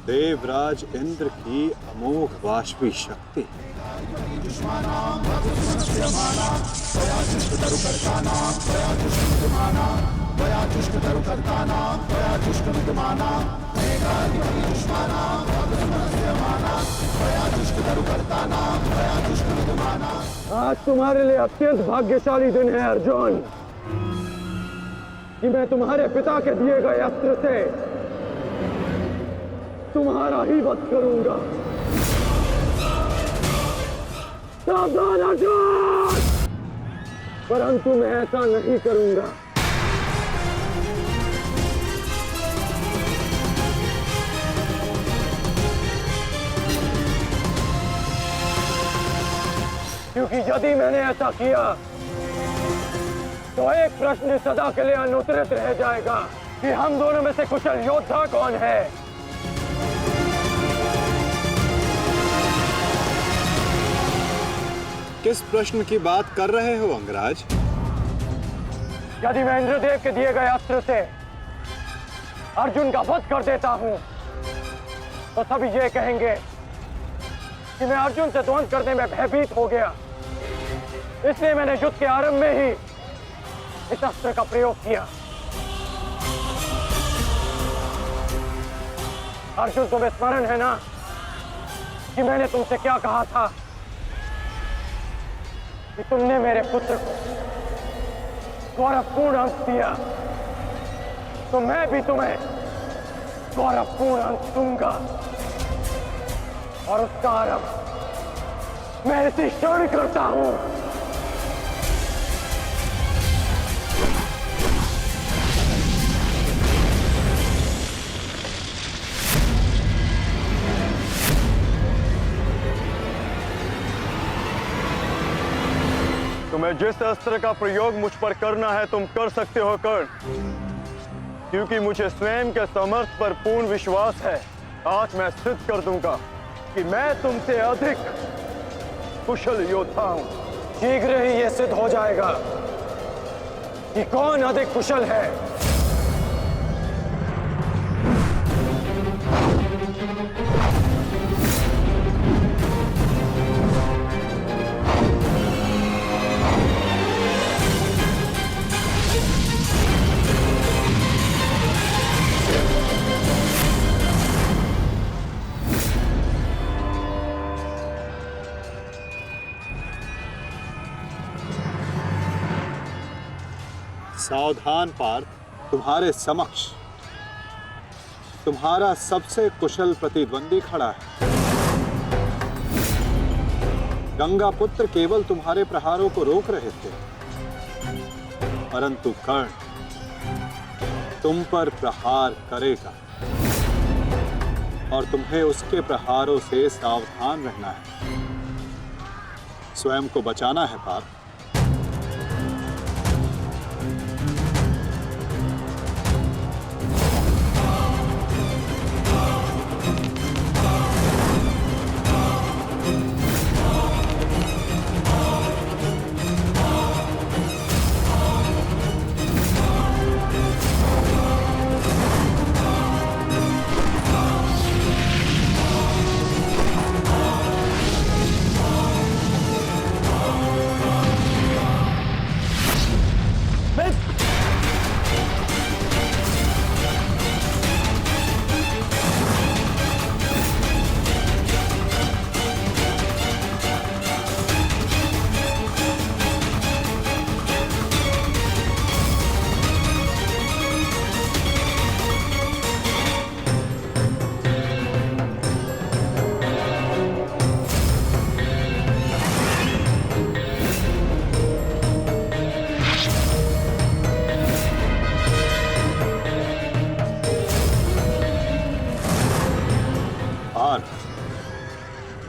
देवराज इंद्र की अमोघ वाष्पी शक्ति। आज तुम्हारे लिए अत्यंत भाग्यशाली दिन है अर्जुन, कि मैं तुम्हारे पिता के दिए गए अस्त्र से तुम्हारा ही वध करूंगा। सावधान अर्जुन! परंतु मैं ऐसा नहीं करूंगा। क्योंकि यदि मैंने ऐसा किया तो एक प्रश्न सदा के लिए अनुत्तरित रह जाएगा कि हम दोनों में से कुशल योद्धा कौन है। किस प्रश्न की बात कर रहे हो अंगराज? यदि मैं इंद्रदेव के दिए गए अस्त्र से अर्जुन का वध कर देता हूं तो सभी ये कहेंगे कि मैं अर्जुन से द्वंद्व करने में भयभीत हो गया, इसलिए मैंने युद्ध के आरंभ में ही इस अस्त्र का प्रयोग किया। अर्जुन, तुम्हें स्मरण है ना कि मैंने तुमसे क्या कहा था कि तुमने मेरे पुत्र को गौरवपूर्ण अंश दिया, तो मैं भी तुम्हें गौरवपूर्ण अंश दूंगा, और उसका आरंभ मैं इसी क्षण करता हूं। तुम्हें जिस अस्त्र का प्रयोग मुझ पर करना है तुम कर सकते हो कर्ण, क्योंकि मुझे स्वयं के समर्थ पर पूर्ण विश्वास है। आज मैं सिद्ध कर दूंगा कि मैं तुमसे अधिक कुशल योद्धा हूं। शीघ्र ही यह सिद्ध हो जाएगा कि कौन अधिक कुशल है। सावधान पार्थ, तुम्हारे समक्ष तुम्हारा सबसे कुशल प्रतिद्वंदी खड़ा है। गंगा पुत्र केवल तुम्हारे प्रहारों को रोक रहे थे, परंतु कर्ण तुम पर प्रहार करेगा और तुम्हें उसके प्रहारों से सावधान रहना है। स्वयं को बचाना है पार्थ।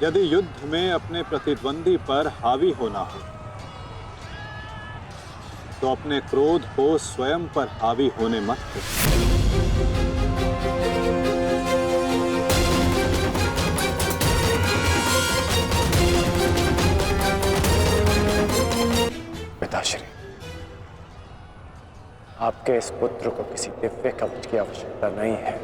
यदि युद्ध में अपने प्रतिद्वंदी पर हावी होना हो तो अपने क्रोध को स्वयं पर हावी होने मत दो। पिताश्री, आपके इस पुत्र को किसी दिव्य कवच की आवश्यकता नहीं है।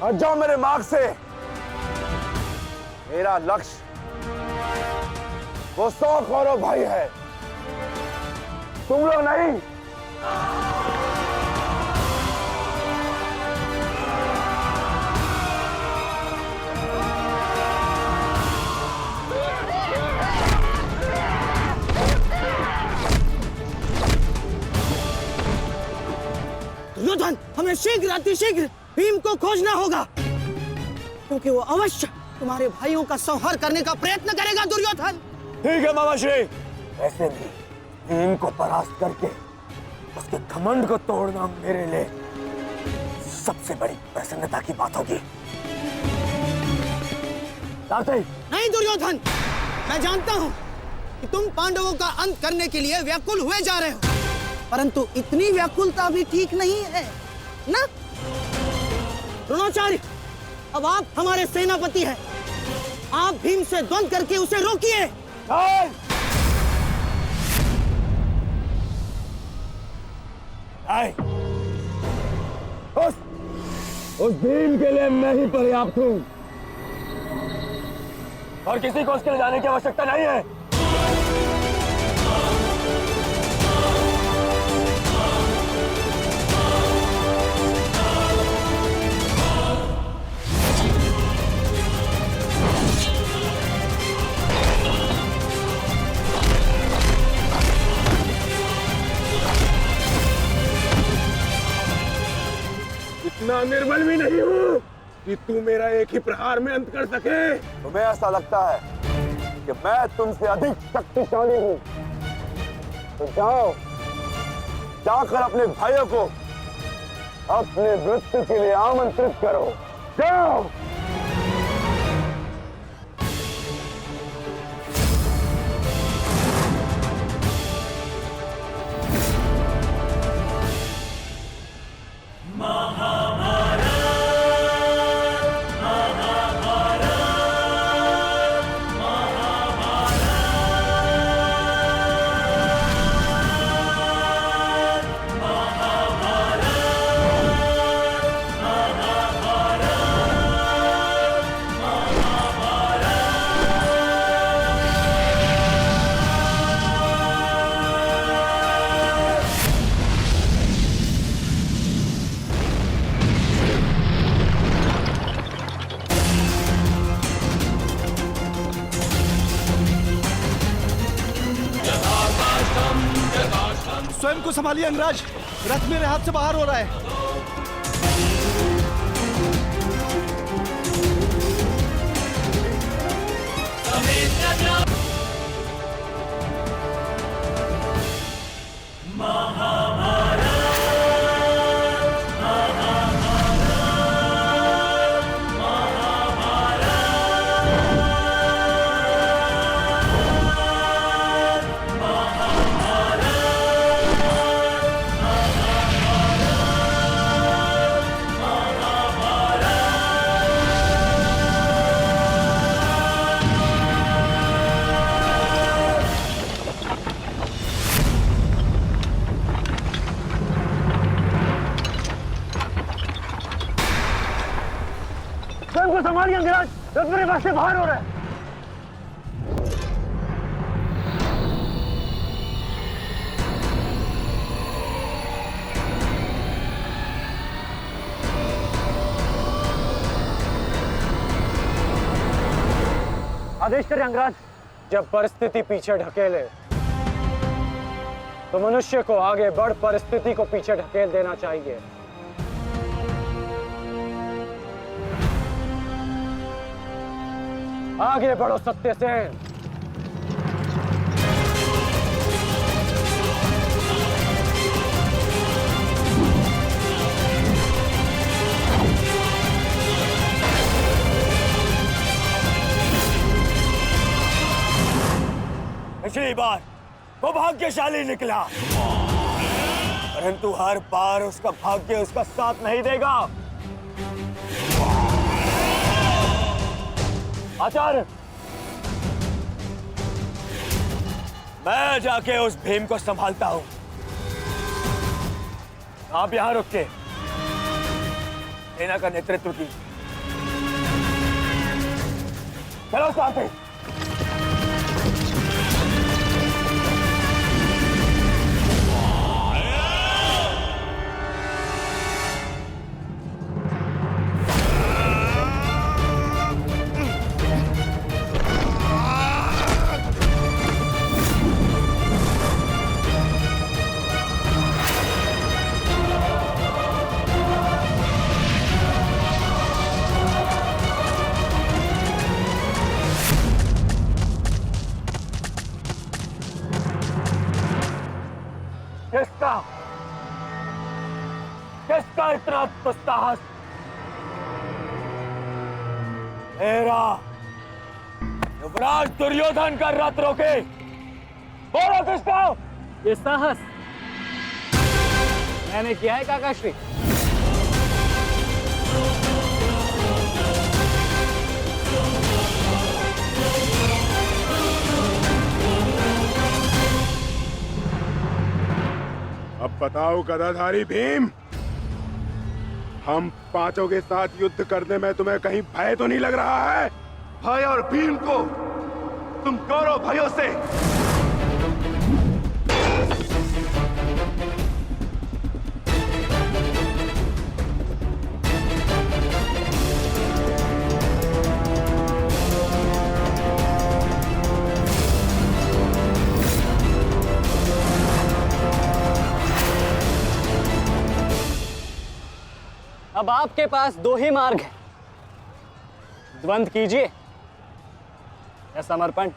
हट जाओ मेरे मार्ग से। मेरा लक्ष्य वो 100 कौरव भाई है, तुम लोग नहीं। दुर्योधन, हमें शीघ्र अतिशीघ्र भीम को खोजना होगा, क्योंकि वो अवश्य तुम्हारे भाइयों का संहार करने का प्रयत्न करेगा। दुर्योधन, ठीक है मामाश्री, ऐसे भी भीम को परास्त करके उसके घमंड को तोड़ना मेरे लिए सबसे बड़ी प्रसन्नता की बात होगी। नहीं दुर्योधन, मैं जानता हूं कि तुम पांडवों का अंत करने के लिए व्याकुल हुए जा रहे हो, परंतु इतनी व्याकुलता भी ठीक नहीं है ना? द्रोणाचार्य, अब आप हमारे सेनापति हैं, आप भीम से द्वंद्व करके उसे रोकिए। उस भीम के लिए मैं ही पर्याप्त हूं और किसी को उसके लिए जाने की आवश्यकता नहीं है। इतना निर्बल भी नहीं हूँ कि तू मेरा एक ही प्रहार में अंत कर सके। तुम्हें ऐसा लगता है कि मैं तुमसे अधिक शक्तिशाली हूँ, तो जाओ, जाकर अपने भाइयों को अपने मृत्यु के लिए आमंत्रित करो। जाओ। स्वयं को संभालिए अंगराज, रथ मेरे हाथ से बाहर हो रहा है। स्वयं को संभालिए अंगराज, रथ मेरे पास से बाहर हो रहा है। आदेश करें अंगराज। जब परिस्थिति पीछे ढकेले तो मनुष्य को आगे बढ़ परिस्थिति को पीछे ढकेल देना चाहिए। आगे बढ़ो सत्यसेन। पिछली बार वो भाग्यशाली निकला, परंतु हर बार उसका भाग्य उसका साथ नहीं देगा। आचार्य, मैं जाके उस भीम को संभालता हूं, आप यहां रुक के सेना का नेतृत्व कीजिए। चलो शांति। किसका इतना दुस्साहस? मेरा युवराज दुर्योधन का रथ रोके। बोलो किसका? ये साहस मैंने किया है काकाश्री। अब बताओ गदाधारी भीम, हम पांचों के साथ युद्ध करने में तुम्हें कहीं भय तो नहीं लग रहा है? भाई और भीम को तुम कौरव भाइयों से अब आपके पास दो ही मार्ग है, द्वंद्व कीजिए या समर्पण।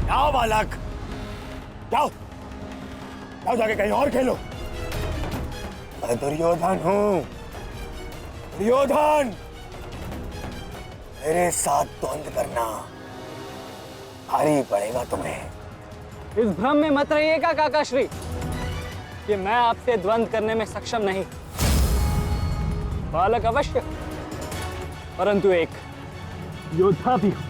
जाओ बालक, जाओ जाओ, जाके कहीं और खेलो। मैं दुर्योधन हूं, दुर्योधन। मेरे साथ द्वंद्व करना भारी पड़ेगा तुम्हें। इस भ्रम में मत रहिएगा काकाश्री कि मैं आपसे द्वंद्व करने में सक्षम नहीं। बालक अवश्य, परंतु एक योद्धा भी हूं।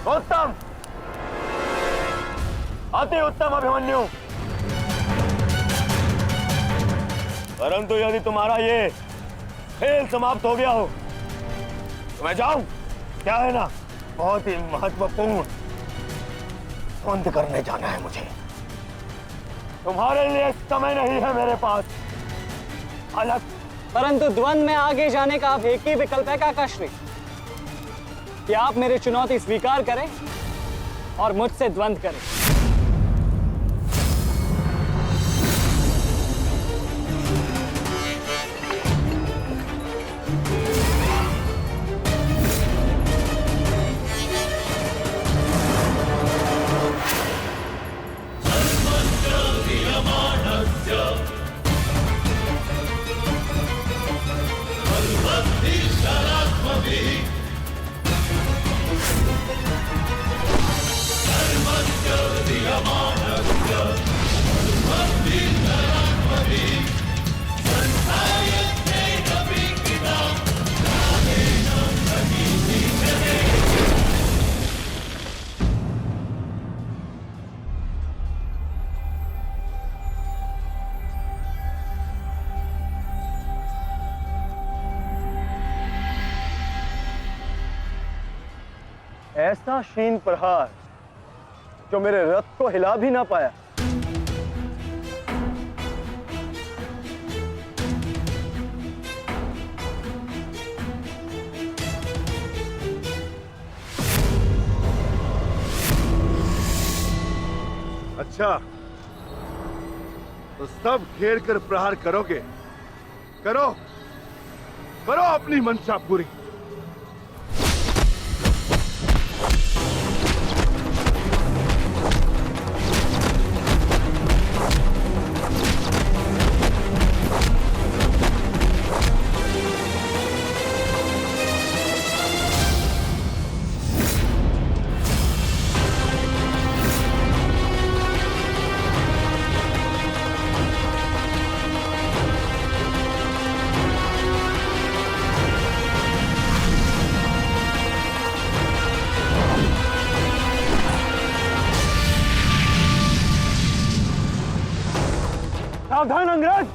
उत्तम, अति उत्तम अभिमन्यु। परंतु यदि तुम्हारा ये खेल समाप्त हो गया हो तो मैं जाऊं? क्या है ना, बहुत ही महत्वपूर्ण द्वंद्व करने जाना है मुझे। तुम्हारे लिए समय नहीं है मेरे पास अलग। परंतु द्वंद्व में आगे जाने का अब एक ही विकल्प है काकाश्री, कि आप मेरी चुनौती स्वीकार करें और मुझसे द्वंद्व करें। ऐसा शीन प्रहार जो मेरे रथ को हिला भी ना पाया। अच्छा, तो सब घेर कर प्रहार करोगे? करो करो अपनी मंशा पूरी। सावधान अंगराज।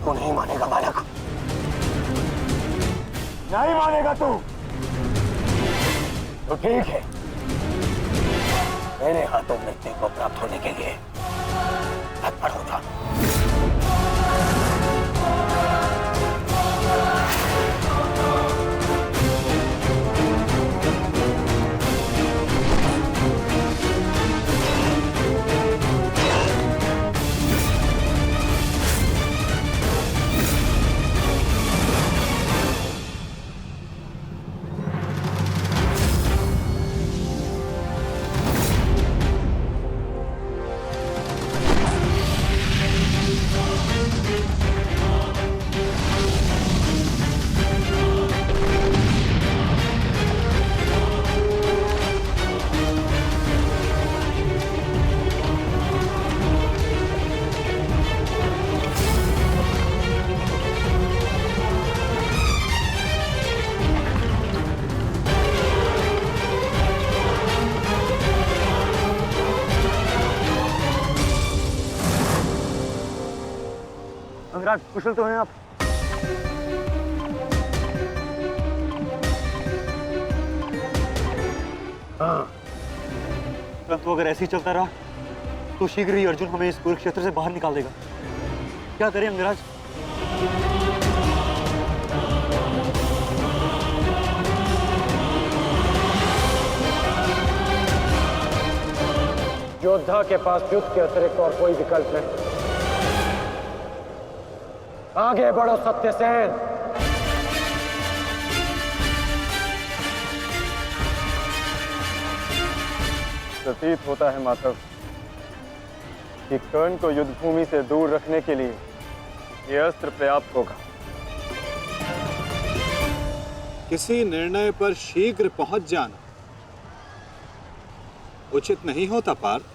तू नहीं मानेगा बालक, नहीं मानेगा तू। तो ठीक है, मेरे हाथों मृत्यु को प्राप्त होने के लिए तत्पर हो जा। अंगराज, कुशल तो हैं आप? हाँ। परंतु अगर ऐसे ही चलता रहा तो शीघ्र ही अर्जुन हमें इस कुरुक्षेत्र से बाहर निकाल देगा। क्या करें अंगराज? योद्धा के पास युद्ध के अतिरिक्त और कोई विकल्प नहीं। आगे बढ़ो सत्यसेन। प्रतीत होता है माधव कि कर्ण को युद्ध भूमि से दूर रखने के लिए यह अस्त्र पर्याप्त होगा। किसी निर्णय पर शीघ्र पहुंच जाना उचित नहीं होता पार्थ।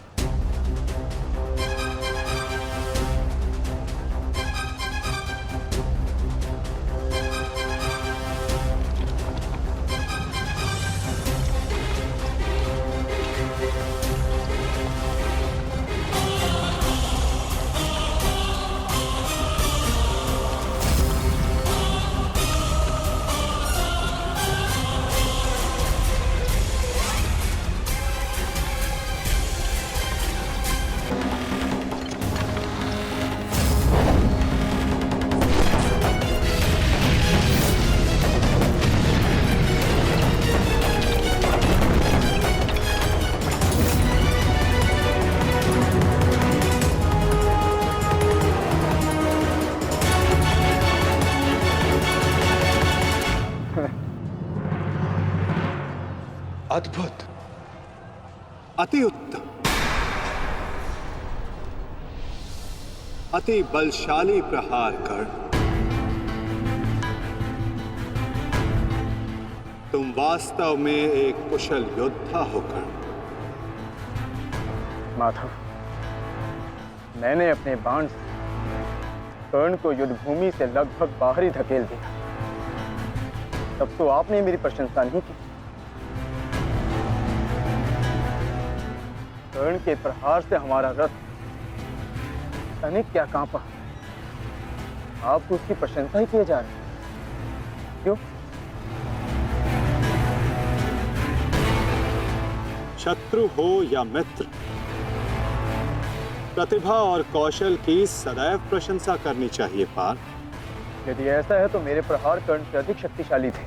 अद्भुत। अति उत्तम, अति बलशाली प्रहार कर्ण। तुम वास्तव में एक कुशल योद्धा हो कर्ण। माधव, मैंने अपने बाण से कर्ण को युद्ध भूमि से लगभग बाहर ही धकेल दिया, तब तो आपने मेरी प्रशंसा नहीं की। कर्ण के प्रहार से हमारा रथ तनिक क्या कांपा, आप तो उसकी प्रशंसा ही किए जा रहे हैं, क्यों? शत्रु हो या मित्र, प्रतिभा और कौशल की सदैव प्रशंसा करनी चाहिए पार्थ। यदि ऐसा है तो मेरे प्रहार कर्ण से अधिक शक्तिशाली थे,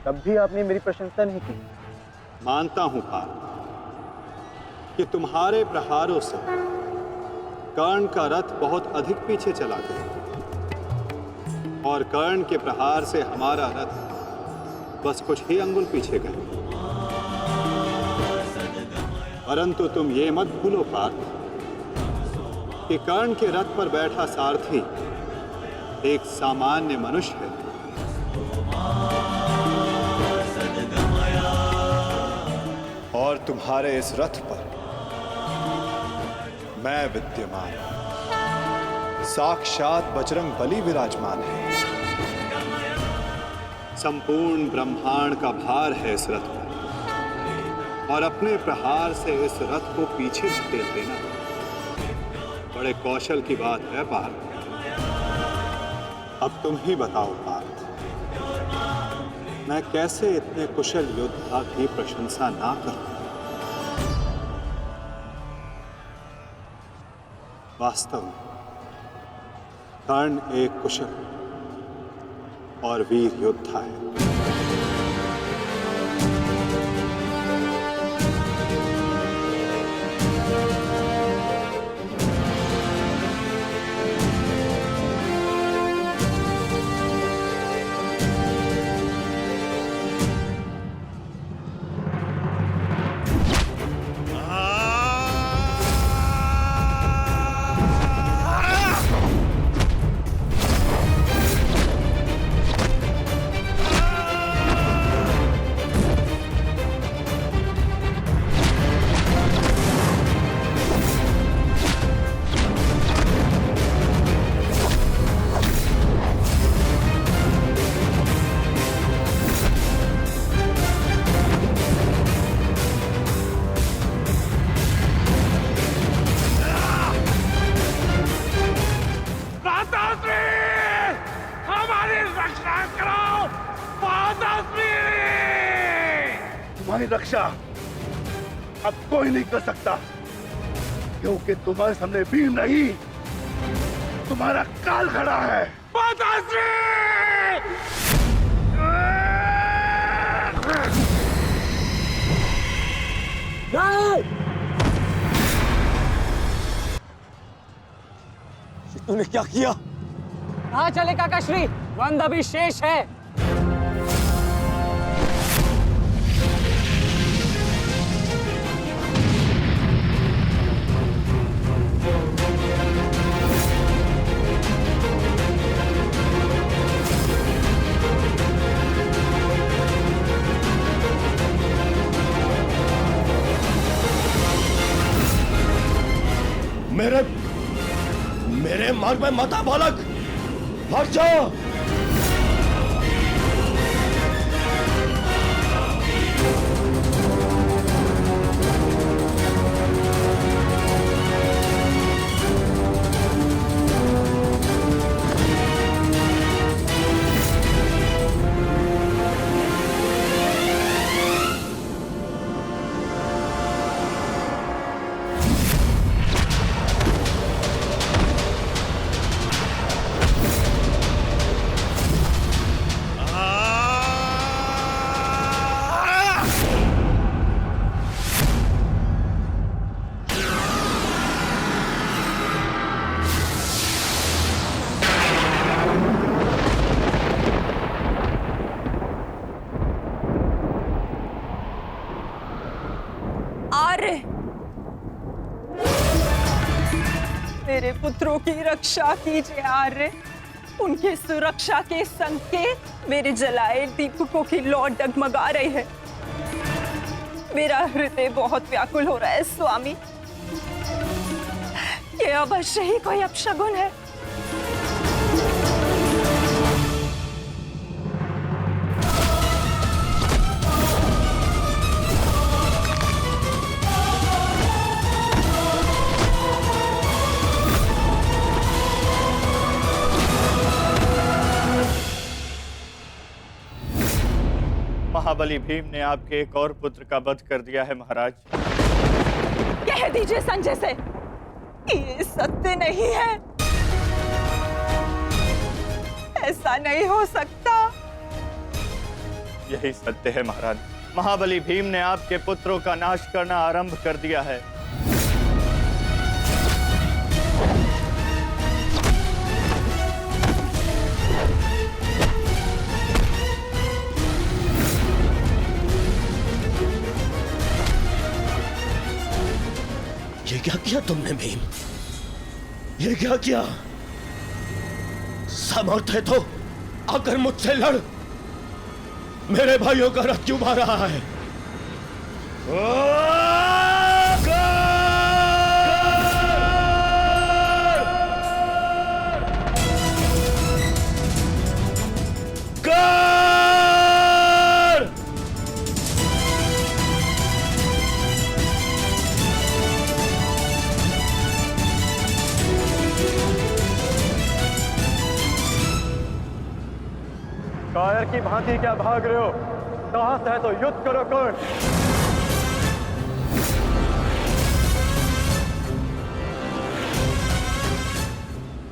तब भी आपने मेरी प्रशंसा नहीं की। मानता हूं पार्थ कि तुम्हारे प्रहारों से कर्ण का रथ बहुत अधिक पीछे चला गया और कर्ण के प्रहार से हमारा रथ बस कुछ ही अंगुल पीछे गया। परंतु तुम ये मत भूलो पार्थ कि कर्ण के रथ पर बैठा सारथी एक सामान्य मनुष्य है। और तुम्हारे इस रथ पर मैं विद्यमान, साक्षात बजरंग बली विराजमान है। संपूर्ण ब्रह्मांड का भार है इस रथ पर और अपने प्रहार से इस रथ को पीछे धकेल देना बड़े कौशल की बात है पार्थ। अब तुम ही बताओ पार्थ, मैं कैसे इतने कुशल योद्धा की प्रशंसा ना करूं? वास्तव में कर्ण एक कुशल और वीर योद्धा है। तुम्हारी रक्षा अब कोई नहीं कर सकता, क्योंकि तुम्हारे सामने भीम नहीं, तुम्हारा काल खड़ा है। तूने क्या किया? कहाँ चले काकाश्री? वंद अभी शेष है। मेरे मार्ग में मत आ बालक, हट जाओ। मेरे पुत्रों की रक्षा कीजिए आर्य। उनके सुरक्षा के संकेत मेरे जलाए दीपकों की लौ डगमगा रही है। मेरा हृदय बहुत व्याकुल हो रहा है स्वामी। ये अवश्य ही कोई अपशगुन है। महाबली भीम ने आपके एक और पुत्र का वध कर दिया है महाराज। कह दीजिए संजय से, ये सत्य नहीं है। ऐसा नहीं हो सकता। यही सत्य है महाराज। महाबली भीम ने आपके पुत्रों का नाश करना आरंभ कर दिया है। ये क्या किया तुमने भीम? ये क्या किया? समर्थ है तो आकर मुझसे लड़। मेरे भाइयों का रथ क्यों भाग रहा है? कायर की भांति क्या भाग रहे हो? साहस है तो युद्ध करो कर्ण।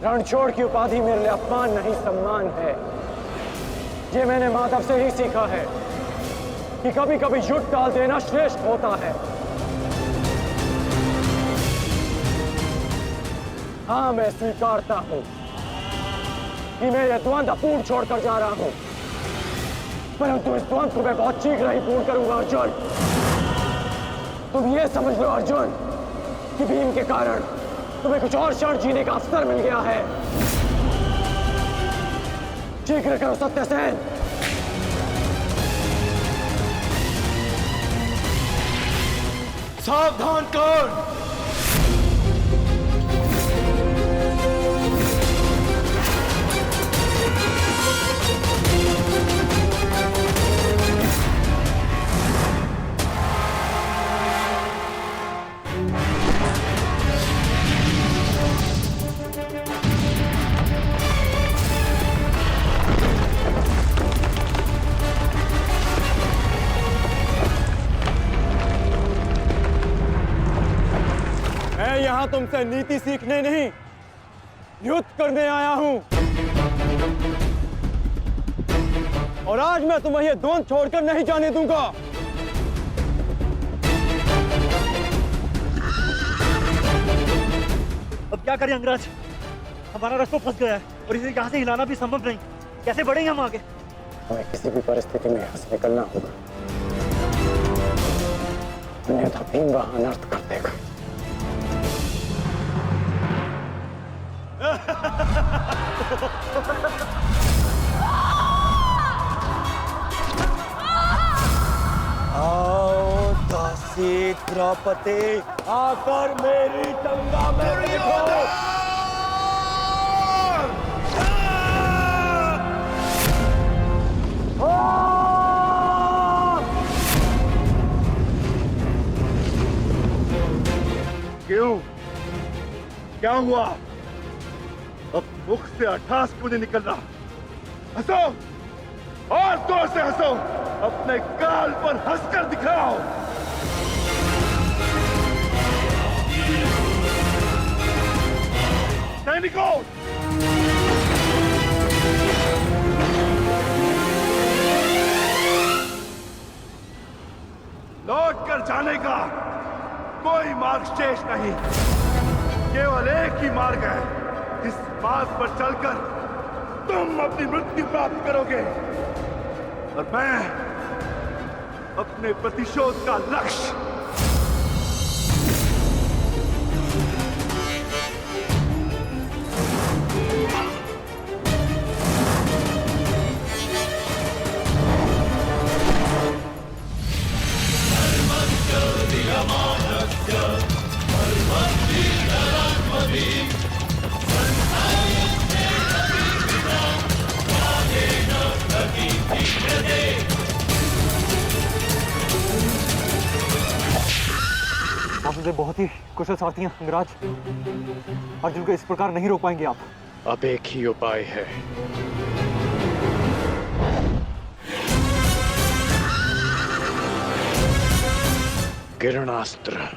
रणछोड़ की उपाधि मेरे लिए अपमान नहीं सम्मान है। ये मैंने माधव से ही सीखा है कि कभी कभी युद्ध टाल देना श्रेष्ठ होता है। हाँ, मैं स्वीकारता हूं कि मैं यह द्वंद्व अपूर्ण छोड़कर जा रहा हूं, परंतु इस द्वंद्व को मैं बहुत शीघ्र ही पूर्ण करूंगा अर्जुन। तुम ये समझ लो अर्जुन कि भीम के कारण तुम्हें कुछ और क्षण जीने का अवसर मिल गया है। शीघ्र करो सत्यसेन। सावधान कर्ण। मैं यहां तुमसे नीति सीखने नहीं, युद्ध करने आया हूं। और आज मैं तुम्हें यह द्वंद्व छोड़कर नहीं जाने दूंगा। अब क्या करें अंगराज? हमारा रथ तो फंस गया है और इसे यहाँ से हिलाना भी संभव नहीं। कैसे बढ़ेंगे हम आगे? हमें किसी भी परिस्थिति में यहाँ से निकलना होगा, अन्यथा भीम वहां अनर्थ कर देगा। आओ दासी द्रौपदी, आकर मेरी गंगा में बैठो। क्यों? क्या हुआ? अब मुख से अट्ठास क्यों नहीं निकल रहा? हंसो और जोर से हंसो, अपने गाल पर हंसकर दिखाओ। सैनिकों, लौट कर जाने का कोई मार्ग शेष नहीं। केवल एक ही मार्ग है, जिस मार्ग पर चलकर तुम अपनी मृत्यु प्राप्त करोगे और मैं अपने प्रतिशोध का लक्ष्य कृष्णदेव बहुत ही कुशल सारथी हैं अंगराज। अर्जुन को इस प्रकार नहीं रोक पाएंगे आप। अब एक ही उपाय है। किरणास्त्र।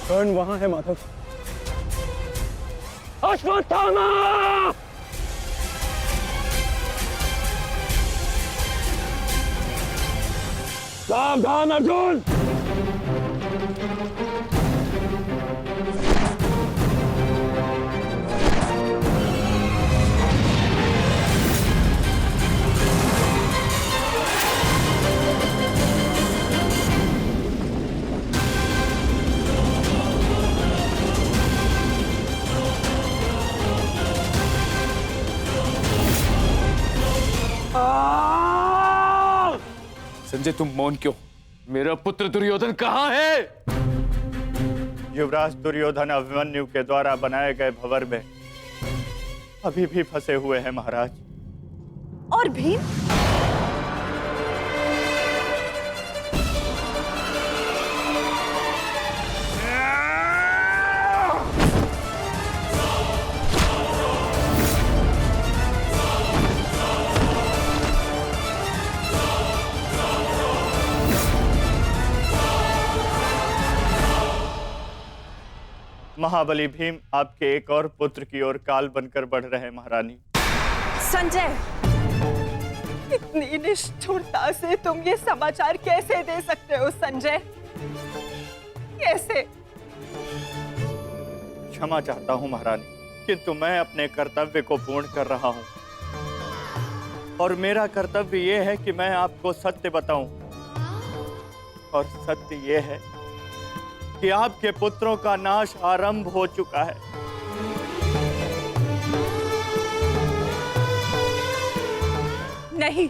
कर्ण वहां है माधव। अश्वत्थामा! सावधान अर्जुन! संजय तुम मौन क्यों? मेरा पुत्र दुर्योधन कहाँ है? युवराज दुर्योधन अभिमन्यु के द्वारा बनाए गए भंवर में अभी भी फंसे हुए हैं महाराज। और भीम? महाबली भीम आपके एक और पुत्र की ओर काल बनकर बढ़ रहे हैं महारानी। संजय, इतनी निष्ठुरता से तुम ये समाचार कैसे दे सकते हो संजय? कैसे? क्षमा चाहता हूं महारानी, किंतु मैं अपने कर्तव्य को पूर्ण कर रहा हूं और मेरा कर्तव्य ये है कि मैं आपको सत्य बताऊं। और सत्य ये है कि आपके पुत्रों का नाश आरंभ हो चुका है। नहीं,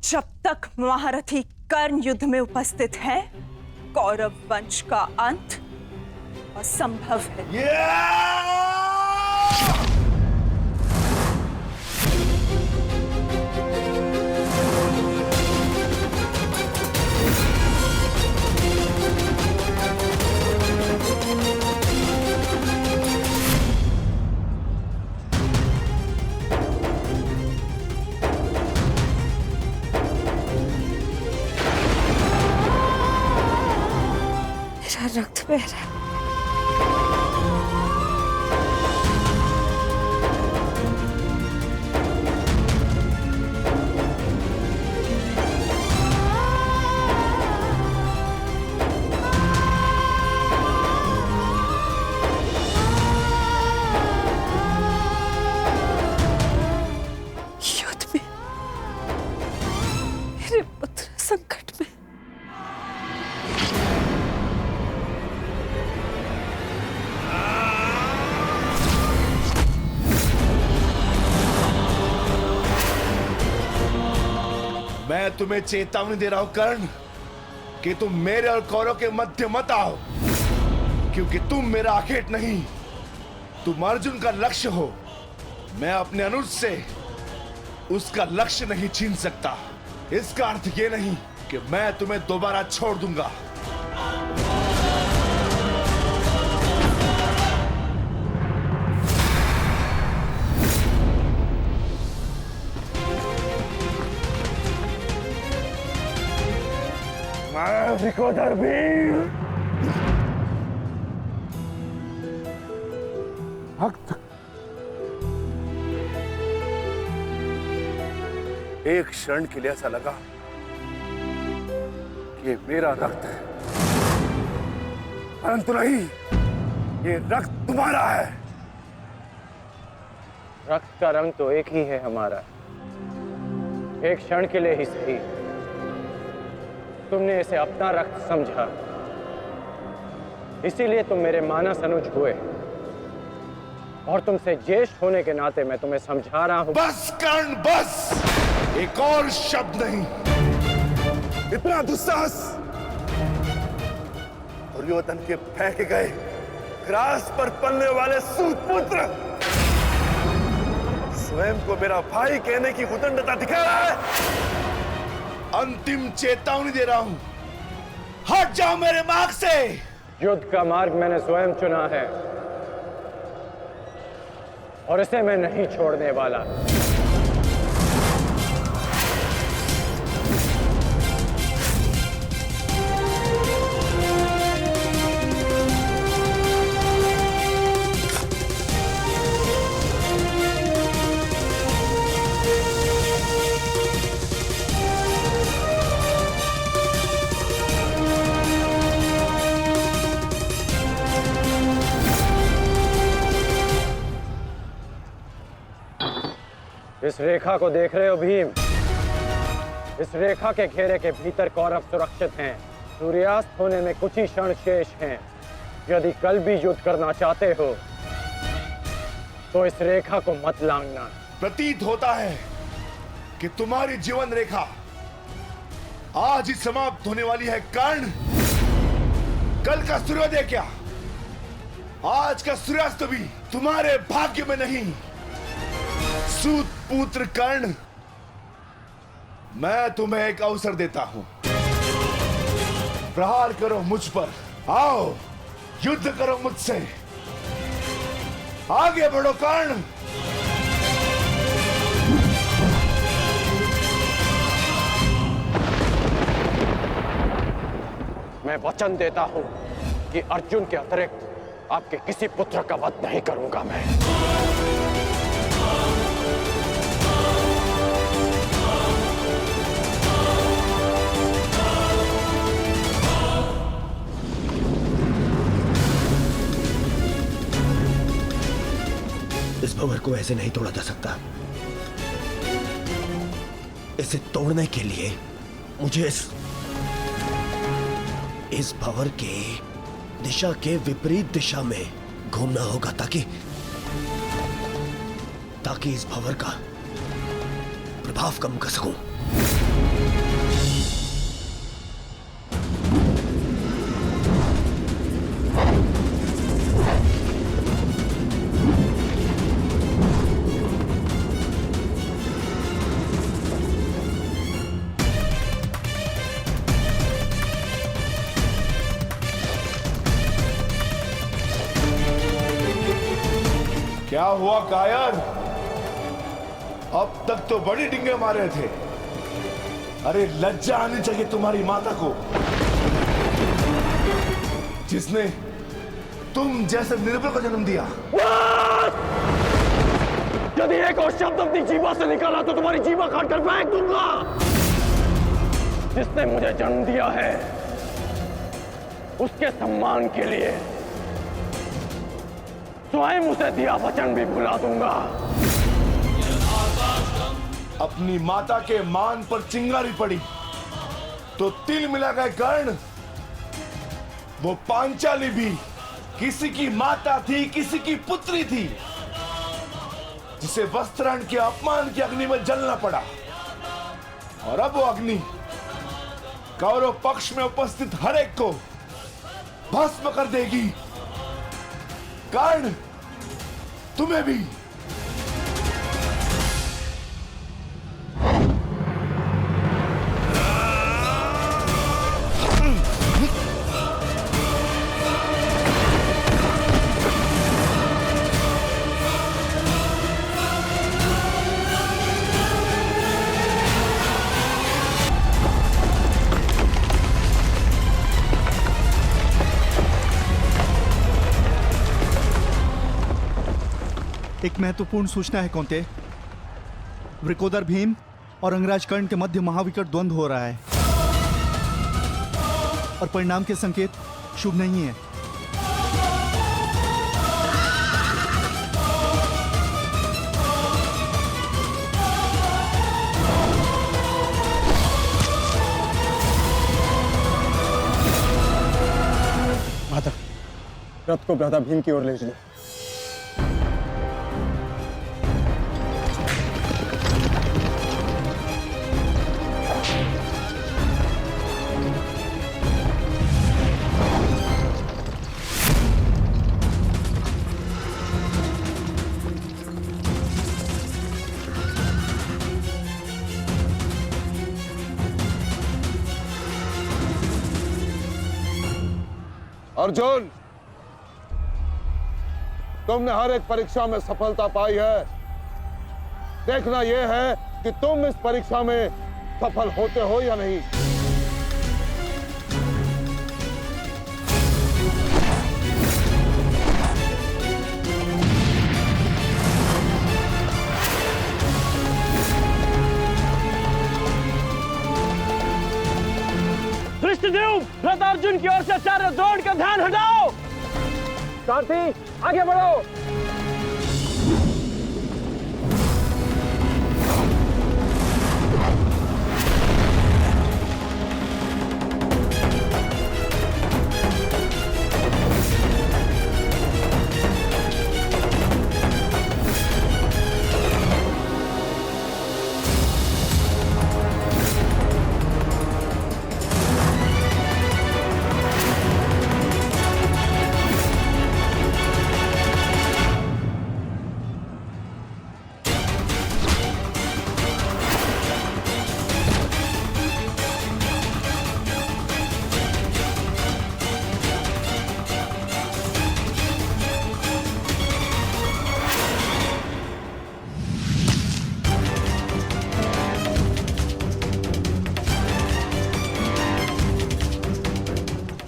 जब तक महारथी कर्ण युद्ध में उपस्थित है, कौरव वंश का अंत असंभव है। मेरा रक्त बह रहा है। युद्ध में मेरे पुत्र संकट में। मैं तुम्हें चेतावनी दे रहा हूं कर्ण कि तुम मेरे और कौरव के मध्य मत आओ, क्योंकि तुम मेरा आखेट नहीं, तुम अर्जुन का लक्ष्य हो। मैं अपने अनुज से उसका लक्ष्य नहीं छीन सकता। इसका अर्थ ये नहीं कि मैं तुम्हें दोबारा छोड़ दूंगा। हरिकोदर भीम। रक्त, एक क्षण के लिए ऐसा लगा कि ये मेरा रक्त है, परंतु नहीं, ये रक्त तुम्हारा है। रक्त का रंग तो एक ही है हमारा, एक क्षण के लिए ही सही। तुमने इसे अपना रक्त समझा, इसीलिए तुम मेरे मानस अनुज हुए, और तुमसे ज्येष्ठ होने के नाते मैं तुम्हें समझा रहा हूं। बस कर्ण, बस, एक और शब्द नहीं। इतना दुस्साहस! दुर्योधन के फेंके गए ग्रास पर पलने वाले सूतपुत्र स्वयं को मेरा भाई कहने की उदंडता दिखा रहा है। अंतिम चेतावनी दे रहा हूं, हट जाओ मेरे मार्ग से। युद्ध का मार्ग मैंने स्वयं चुना है और इसे मैं नहीं छोड़ने वाला। इस रेखा को देख रहे हो भीम? इस रेखा के घेरे के भीतर कौरव सुरक्षित हैं। सूर्यास्त होने में कुछ ही क्षण शेष हैं। यदि कल भी युद्ध करना चाहते हो तो इस रेखा को मत लांघना। प्रतीत होता है कि तुम्हारी जीवन रेखा आज ही समाप्त होने वाली है कर्ण। कल का सूर्योदय क्या, आज का सूर्यास्त भी तुम्हारे भाग्य में नहीं। सूत पुत्र कर्ण, मैं तुम्हें एक अवसर देता हूं। प्रहार करो मुझ पर, आओ युद्ध करो मुझसे। आगे बढ़ो कर्ण। मैं वचन देता हूं कि अर्जुन के अतिरिक्त आपके किसी पुत्र का वध नहीं करूंगा मैं। इस भंवर को ऐसे नहीं तोड़ा जा सकता। इसे तोड़ने के लिए मुझे इस भंवर के दिशा के विपरीत दिशा में घूमना होगा ताकि इस भंवर का प्रभाव कम कर सकूं। क्या हुआ कायर? अब तक तो बड़ी डिंगे मारे थे। अरे लज्जा आनी चाहिए तुम्हारी माता को, जिसने तुम जैसे निर्बल को जन्म दिया। यदि एक और शब्द अपनी जीवा से निकाला तो तुम्हारी जीवा काटकर फेंक दूंगा। जिसने मुझे जन्म दिया है उसके सम्मान के लिए स्वयं उसे दिया वचन भी भुला दूंगा। अपनी माता के मान पर चिंगारी पड़ी तो तिल मिला गए कर्ण। वो पांचाली भी किसी की माता थी, किसी की पुत्री थी, जिसे वस्त्रहरण के अपमान की अग्नि में जलना पड़ा। और अब वो अग्नि कौरव पक्ष में उपस्थित हर एक को भस्म कर देगी। कर्ण, तुम्हें भी। एक महत्वपूर्ण सूचना है कौंते। वृकोदर भीम और अंगराज कर्ण के मध्य महाविकट द्वंद्व हो रहा है और परिणाम के संकेत शुभ नहीं है। माता, रथ को भ्राता भीम की ओर ले चलो। अर्जुन, तुमने हर एक परीक्षा में सफलता पाई है। देखना यह है कि तुम इस परीक्षा में सफल होते हो या नहीं। धृष्टद्युम्न, रथ अर्जुन की ओर से आचार्य द्रोण का ध्यान हटाओ। सारथी, आगे बढ़ो।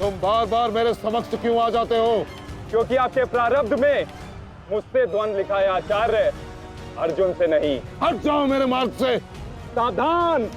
तुम बार बार मेरे समक्ष क्यों आ जाते हो? क्योंकि आपके प्रारब्ध में मुझसे द्वंद्व लिखा है आचार्य, अर्जुन से नहीं। हट जाओ मेरे मार्ग से। सावधान।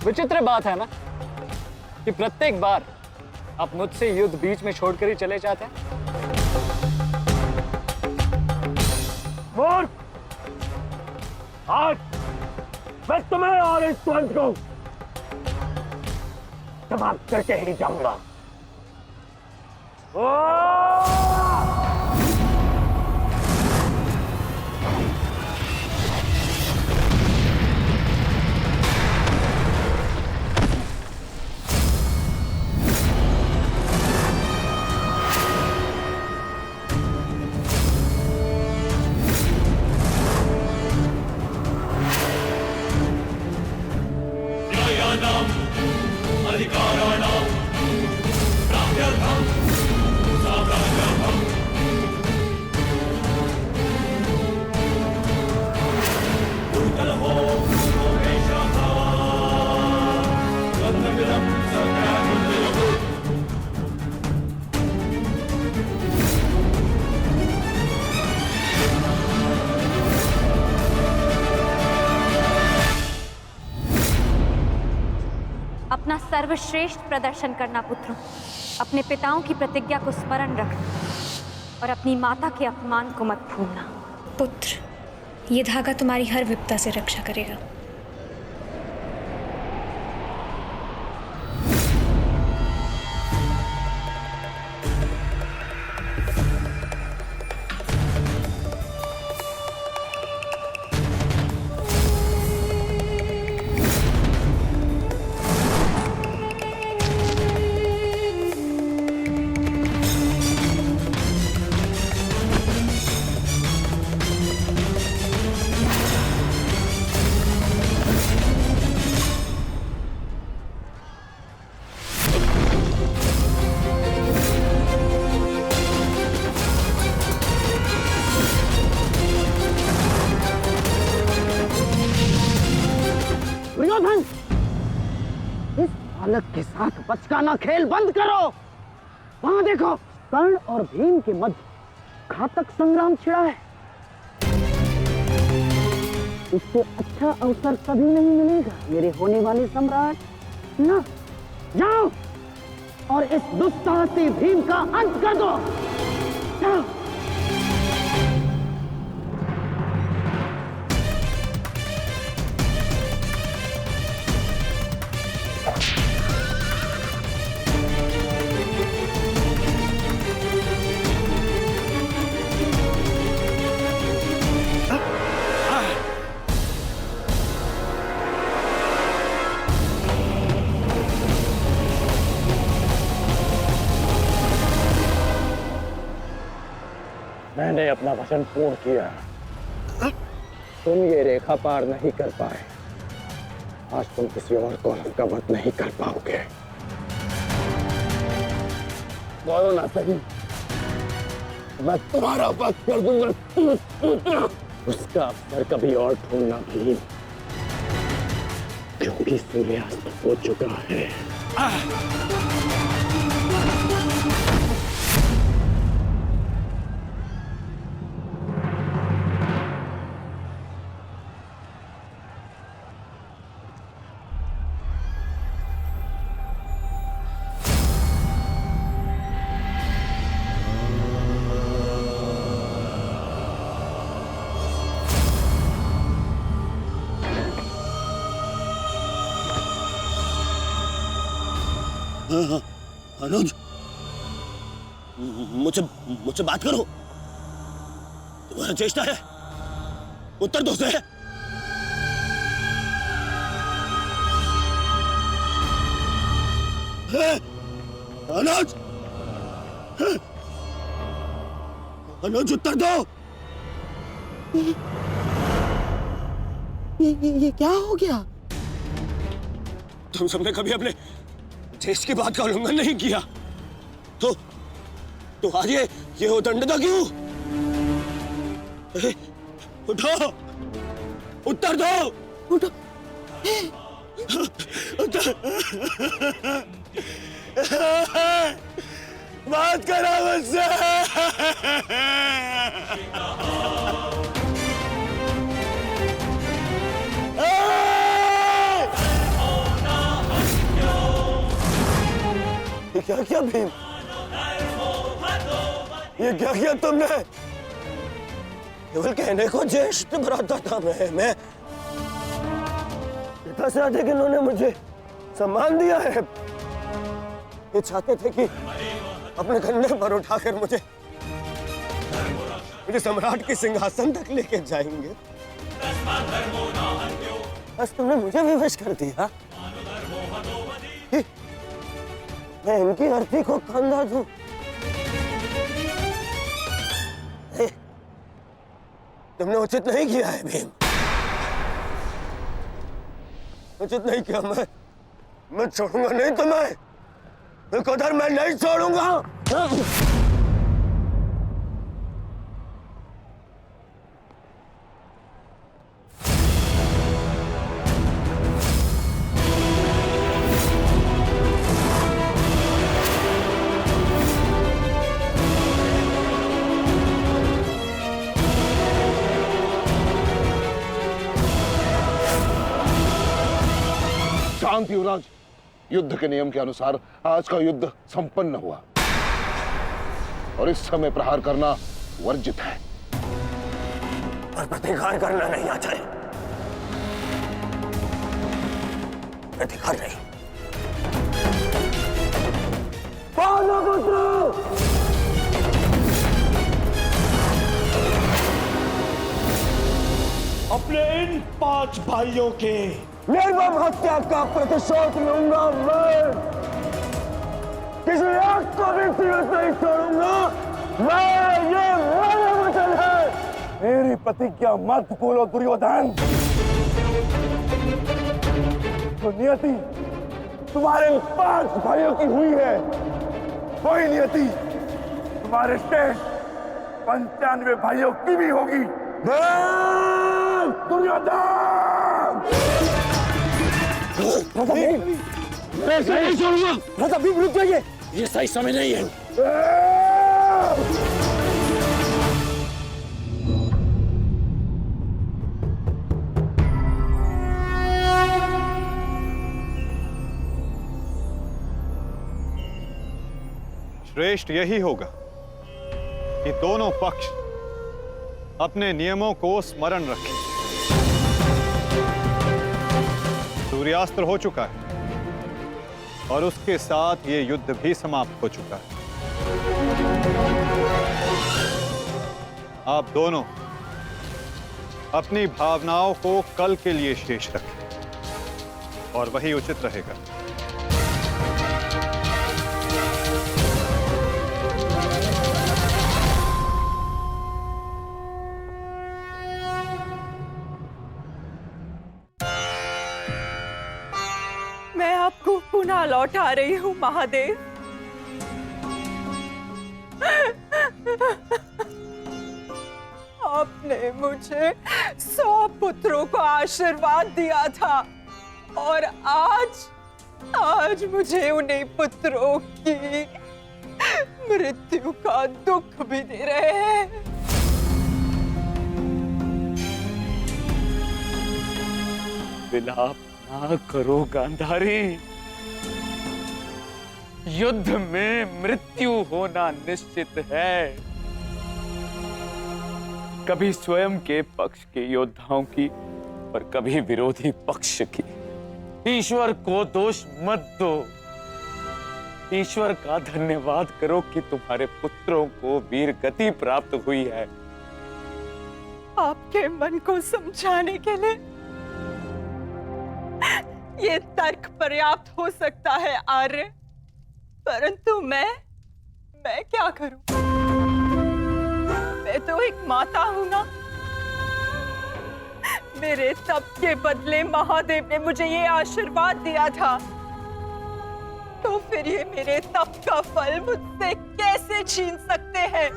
विचित्र बात है ना कि प्रत्येक बार आप मुझसे युद्ध बीच में छोड़कर ही चले जाते हैं। मूर्ख! आज मैं तुम्हें और इस द्वंद्व को समाप्त करके ही जाऊंगा। अपना सर्वश्रेष्ठ प्रदर्शन करना पुत्रों। अपने पिताओं की प्रतिज्ञा को स्मरण रखना और अपनी माता के अपमान को मत भूलना। पुत्र, ये धागा तुम्हारी हर विपदा से रक्षा करेगा। बालक के साथ बचकाना खेल बंद करो। वहां देखो, कर्ण और भीम के मध्य घातक संग्राम छिड़ा है। इससे अच्छा अवसर कभी नहीं मिलेगा मेरे होने वाले सम्राट। ना, जाओ और इस दुस्साहसी भीम का अंत कर दो। जाओ। मैंने अपना वचन पूर्ण किया। तुम ये रेखा पार नहीं कर पाए, आज तुम किसी और कौरव का वध नहीं कर पाओगे। बोलो ना सही, मैं तुम्हारा वध कर दूंगा। उसका अवसर कभी और ढूंढना भी, क्योंकि सूर्यास्त हो चुका है। अनुज, मुझसे बात करो। तुम्हारा चेष्टा है, उत्तर दो से। अनुज, अनुज उत्तर दो। ये क्या हो गया? तुम सबने कभी अपने देश की बात का उल्लंघन नहीं किया, तो आज ये उदंडता क्यों? उठो, उत्तर दो। उठो। उत्तर। बात करो मुझसे। क्या किया भीम? ये क्या किया तुमने? केवल कहने को ज्येष्ठ भ्राता था मैं। पिता से अधिक इन्होंने मुझे सम्मान दिया है। ये चाहते थे कि अपने कंधे पर उठाकर मुझे सम्राट के सिंहासन तक लेके जाएंगे। बस तुमने मुझे विवश कर दिया। मैं इनकी अर्थी को कंधा दूं। तुमने उचित नहीं किया है भीम, उचित नहीं किया। मैं छोड़ूंगा नहीं तुम्हें, विकोदर मैं नहीं छोड़ूंगा। शांत युवराज, युद्ध के नियम के अनुसार आज का युद्ध संपन्न हुआ और इस समय प्रहार करना वर्जित है। और प्रतिकार करना नहीं आता है। प्रतिकार नहीं। पांडवपुत्र, अपने इन 5 भाइयों के निर्मम हत्या का प्रतिशोध लूंगा मैं। किसी एक को भी जीवित नहीं छोड़ूंगा मैं। ये मेरा वचन है। मेरी प्रतिज्ञा मत भूलो दुर्योधन। तो नियति तुम्हारे 5 भाइयों की हुई है, वही नियति तुम्हारे शेष 95 भाइयों की भी होगी। दुर्योधन! मैं ऐसे नहीं छोड़ूंगा। प्रताप भीम रुक जाइए। ये सही समय नहीं है। श्रेष्ठ यही होगा कि दोनों पक्ष अपने नियमों को स्मरण रखें। सूर्यास्त हो चुका है और उसके साथ ये युद्ध भी समाप्त हो चुका है। आप दोनों अपनी भावनाओं को कल के लिए शेष रखें और वही उचित रहेगा। मैं आपको पुनः लौटा रही हूँ महादेव। आपने मुझे 100 पुत्रों को आशीर्वाद दिया था और आज मुझे उन्हीं पुत्रों की मृत्यु का दुख भी दे रहे हैं। विलाप ना करो गांधारी। युद्ध में मृत्यु होना निश्चित है। कभी स्वयं के पक्ष के योद्धाओं की और कभी विरोधी पक्ष की। ईश्वर को दोष मत दो। ईश्वर का धन्यवाद करो कि तुम्हारे पुत्रों को वीर गति प्राप्त हुई है। आपके मन को समझाने के लिए ये तर्क पर्याप्त हो सकता है आर्य, परंतु मैं क्या करूं? मैं तो एक माता हूं ना। मेरे तप के बदले महादेव ने मुझे ये आशीर्वाद दिया था, तो फिर ये मेरे तप का फल मुझसे कैसे छीन सकते हैं?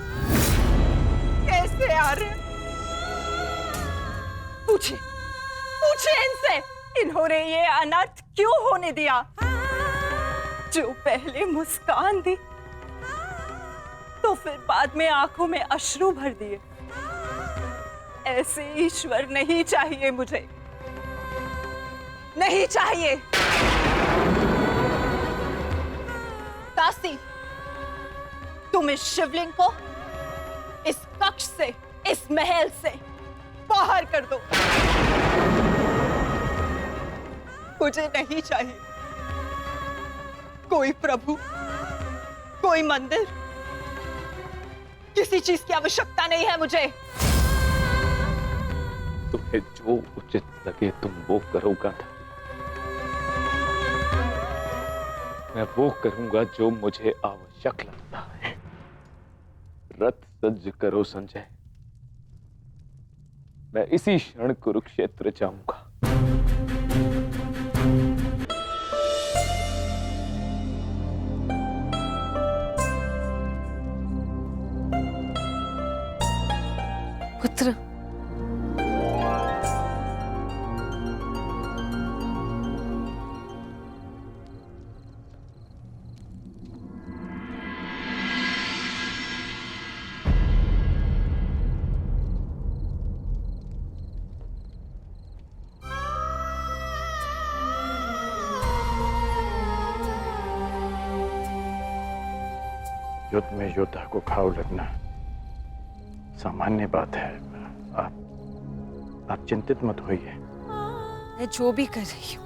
कैसे आर्य? पूछिए इनसे, इन्होंने ये अनर्थ क्यों होने दिया? जो पहले मुस्कान दी तो फिर बाद में आंखों में अश्रु भर दिए। ऐसे ईश्वर नहीं चाहिए मुझे, नहीं चाहिए। दासी, तुम इस शिवलिंग को इस कक्ष से, इस महल से बाहर कर दो। मुझे नहीं चाहिए कोई प्रभु, कोई मंदिर, किसी चीज की आवश्यकता नहीं है मुझे। तुम्हें जो उचित लगे तुम वो करो गांधारी। मैं वो करूंगा जो मुझे आवश्यक लगता है। रथ सज्ज करो संजय। मैं इसी क्षण कुरुक्षेत्र जाऊंगा। पुत्र, युद्ध में योद्धा को घाव लगना सामान्य बात है। आप चिंतित मत होइए। मैं जो भी कर रही हूँ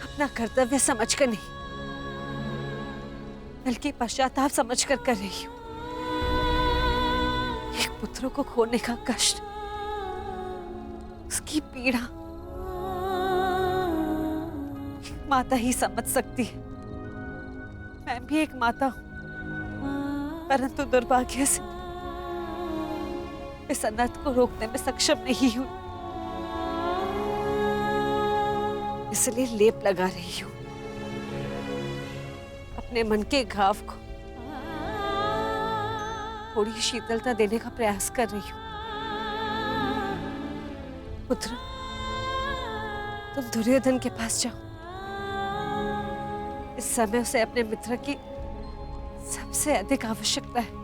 अपना कर्तव्य समझकर नहीं, बल्कि पश्चाताप समझकर कर रही हूँ। एक पुत्र को खोने का कष्ट, उसकी पीड़ा एक माता ही समझ सकती है। मैं भी एक माता हूं, परंतु दुर्भाग्य से इस अनर्थ को रोकने में सक्षम नहीं हूं। इसलिए लेप लगा रही हूं, अपने मन के घाव को थोड़ी शीतलता देने का प्रयास कर रही हूं। पुत्र, तुम दुर्योधन के पास जाओ इस समय उसे अपने मित्र की सबसे अधिक आवश्यकता है।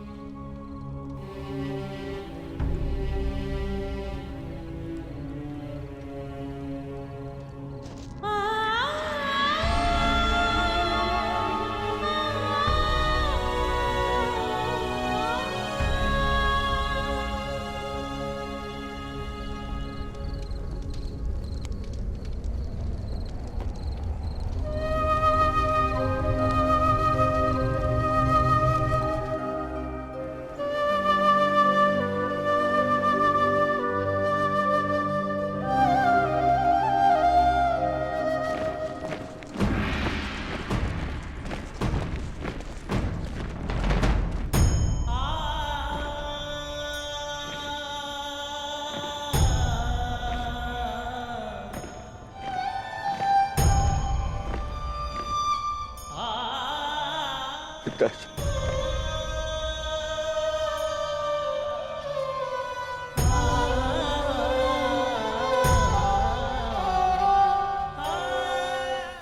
पिताजी,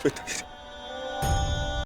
पिताजी,